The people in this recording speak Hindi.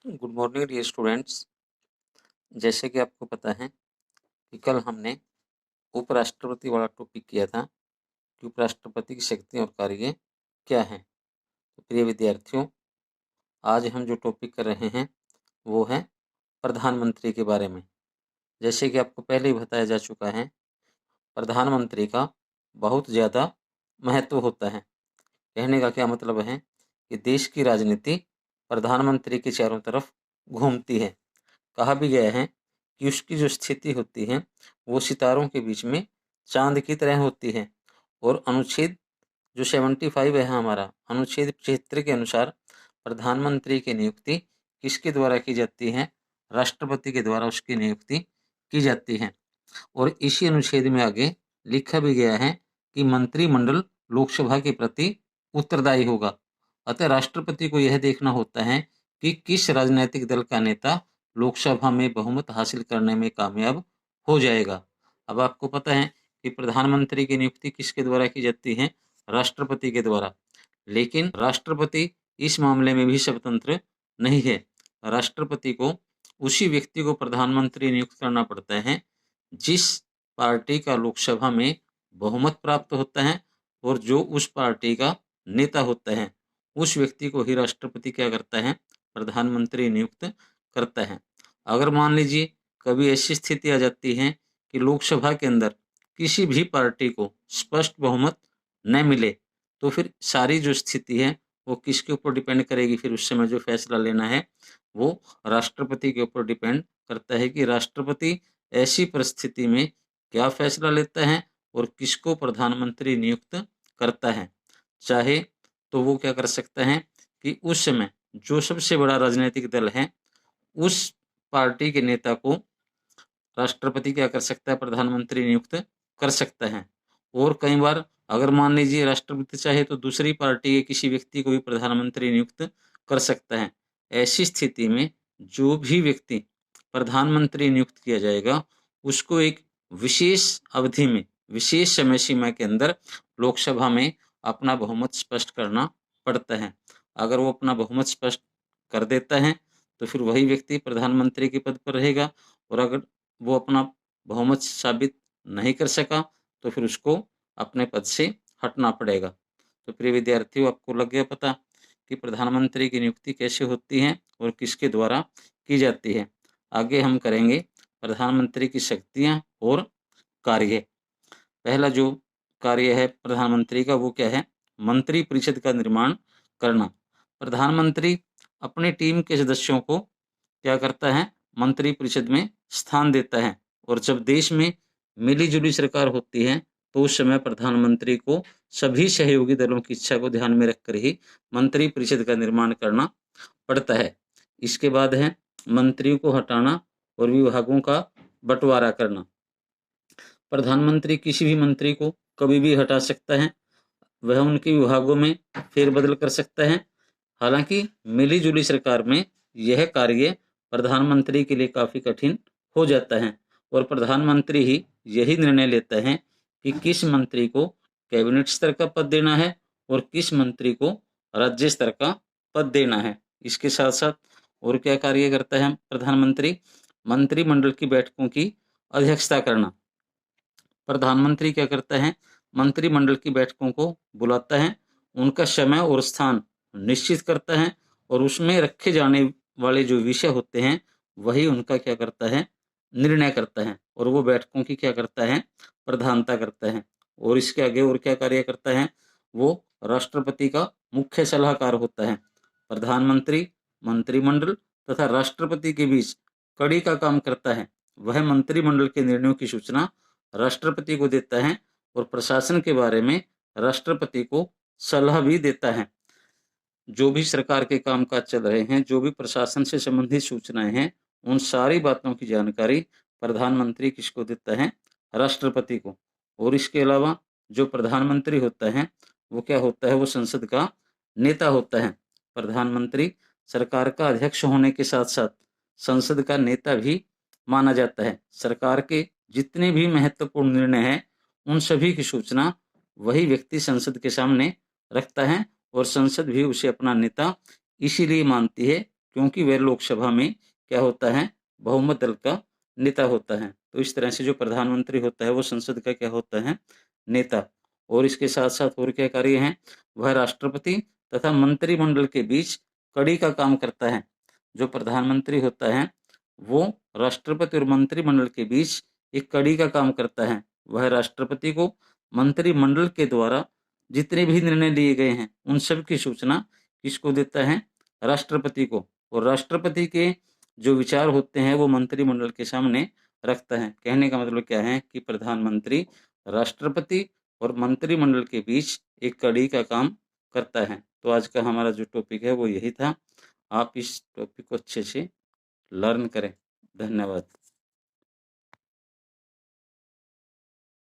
Good morning dear students. जैसे कि आपको पता है कि कल हमने उपराष्ट्रपति वाला टॉपिक किया था कि उपराष्ट्रपति की शक्ति और कार्य क्या हैं। तो प्रिय विद्यार्थियों, आज हम जो टॉपिक कर रहे हैं वो है प्रधानमंत्री के बारे में। जैसे कि आपको पहले ही बताया जा चुका है, प्रधानमंत्री का बहुत ज़्यादा महत्व होता है। कहने का क्या मतलब है कि देश की राजनीति प्रधानमंत्री के चारों तरफ घूमती है। कहा भी गया है कि उसकी जो स्थिति होती है वो सितारों के बीच में चांद की तरह होती है। और अनुच्छेद जो 75 है हमारा, अनुच्छेद 75 के अनुसार प्रधानमंत्री की नियुक्ति किसके द्वारा की जाती है? राष्ट्रपति के द्वारा उसकी नियुक्ति की जाती है। और इसी अनुच्छेद में आगे लिखा भी गया है कि मंत्रिमंडल लोकसभा के प्रति उत्तरदायी होगा। अतः राष्ट्रपति को यह देखना होता है कि किस राजनीतिक दल का नेता लोकसभा में बहुमत हासिल करने में कामयाब हो जाएगा। अब आपको पता है कि प्रधानमंत्री की नियुक्ति किसके द्वारा की जाती है? राष्ट्रपति के द्वारा। लेकिन राष्ट्रपति इस मामले में भी स्वतंत्र नहीं है। राष्ट्रपति को उसी व्यक्ति को प्रधानमंत्री नियुक्त करना पड़ता है जिस पार्टी का लोकसभा में बहुमत प्राप्त होता है और जो उस पार्टी का नेता होता है, उस व्यक्ति को ही राष्ट्रपति क्या करता है? प्रधानमंत्री नियुक्त करता है। अगर मान लीजिए कभी ऐसी स्थिति आ जाती है कि लोकसभा के अंदर किसी भी पार्टी को स्पष्ट बहुमत न मिले, तो फिर सारी जो स्थिति है वो किसके ऊपर डिपेंड करेगी? फिर उस समय जो फैसला लेना है वो राष्ट्रपति के ऊपर डिपेंड करता है कि राष्ट्रपति ऐसी परिस्थिति में क्या फैसला लेता है और किसको प्रधानमंत्री नियुक्त करता है। चाहे तो वो क्या कर सकता है कि उस समय जो सबसे बड़ा राजनीतिक दल है उस पार्टी के नेता को राष्ट्रपति क्या कर सकता है? प्रधानमंत्री नियुक्त कर सकता है। और कई बार अगर मान लीजिए राष्ट्रपति चाहे तो दूसरी पार्टी के किसी व्यक्ति को भी प्रधानमंत्री नियुक्त कर सकता है। ऐसी स्थिति में जो भी व्यक्ति प्रधानमंत्री नियुक्त किया जाएगा उसको एक विशेष अवधि में, विशेष समय सीमा के अंदर लोकसभा में अपना बहुमत स्पष्ट करना पड़ता है। अगर वो अपना बहुमत स्पष्ट कर देता है तो फिर वही व्यक्ति प्रधानमंत्री के पद पर रहेगा, और अगर वो अपना बहुमत साबित नहीं कर सका तो फिर उसको अपने पद से हटना पड़ेगा। तो प्रिय विद्यार्थियों, आपको लग गया पता कि प्रधानमंत्री की नियुक्ति कैसे होती है और किसके द्वारा की जाती है। आगे हम करेंगे प्रधानमंत्री की शक्तियां और कार्य। पहला जो कार्य है प्रधानमंत्री का वो क्या है? मंत्री परिषद का निर्माण करना। प्रधानमंत्री अपनी टीम के सदस्यों को क्या करता है? मंत्री परिषद में स्थान देता है। और जब देश में मिली-जुली सरकार होती है तो उस समय प्रधानमंत्री को सभी सहयोगी दलों की इच्छा को ध्यान में रखकर ही मंत्री परिषद का निर्माण करना पड़ता है। इसके बाद है मंत्रियों को हटाना और विभागों का बंटवारा करना। प्रधानमंत्री किसी भी मंत्री को कभी भी हटा सकता है, वह उनके विभागों में फेरबदल कर सकता है। हालांकि मिली-जुली सरकार में यह कार्य प्रधानमंत्री के लिए काफी कठिन हो जाता है और प्रधानमंत्री ही यही निर्णय लेता है कि किस मंत्री को कैबिनेट स्तर का पद देना है और किस मंत्री को राज्य स्तर का पद देना है। इसके साथ साथ और क्या कार्य करता है प्रधानमंत्री? मंत्रिमंडल की बैठकों की अध्यक्षता करना। प्रधानमंत्री क्या करता है? मंत्रिमंडल की बैठकों को बुलाता है, उनका समय और स्थान निश्चित करता है और उसमें रखे जाने वाले जो विषय होते हैं वही उनका क्या करता है? निर्णय करता है। और वो बैठकों की क्या करता है? प्रधानता करता है। और इसके आगे और क्या कार्य करता है? वो राष्ट्रपति का मुख्य सलाहकार होता है। प्रधानमंत्री मंत्रिमंडल तथा राष्ट्रपति के बीच कड़ी का काम करता है। वह मंत्रिमंडल के निर्णयों की सूचना राष्ट्रपति को देता है और प्रशासन के बारे में राष्ट्रपति को सलाह भी देता है। जो भी सरकार के कामकाज चल रहे हैं, जो भी प्रशासन से संबंधित सूचनाएं हैं, उन सारी बातों की जानकारी प्रधानमंत्री किसको देता है? राष्ट्रपति को। और इसके अलावा जो प्रधानमंत्री होता है वो क्या होता है? वो संसद का नेता होता है। प्रधानमंत्री सरकार का अध्यक्ष होने के साथ साथ संसद का नेता भी माना जाता है। सरकार के जितने भी महत्वपूर्ण निर्णय हैं उन सभी की सूचना वही व्यक्ति संसद के सामने रखता है और संसद भी उसे अपना नेता इसीलिए मानती है क्योंकि वह लोकसभा में क्या होता है, बहुमत दल का नेता होता है। तो इस तरह से जो प्रधानमंत्री होता है वो संसद का क्या होता है, नेता। और इसके साथ साथ और क्या कार्य हैं, वह राष्ट्रपति तथा मंत्रिमंडल के बीच कड़ी का काम करता है। जो प्रधानमंत्री होता है वो राष्ट्रपति और मंत्रिमंडल के बीच एक कड़ी का काम करता है। वह राष्ट्रपति को मंत्रिमंडल के द्वारा जितने भी निर्णय लिए गए हैं उन सब की सूचना किसको देता है, राष्ट्रपति को। और राष्ट्रपति के जो विचार होते हैं वो मंत्रिमंडल के सामने रखता है। कहने का मतलब क्या है कि प्रधानमंत्री राष्ट्रपति और मंत्रिमंडल के बीच एक कड़ी का काम करता है। तो आज का हमारा जो टॉपिक है वो यही था। आप इस टॉपिक को अच्छे से लर्न करें। धन्यवाद।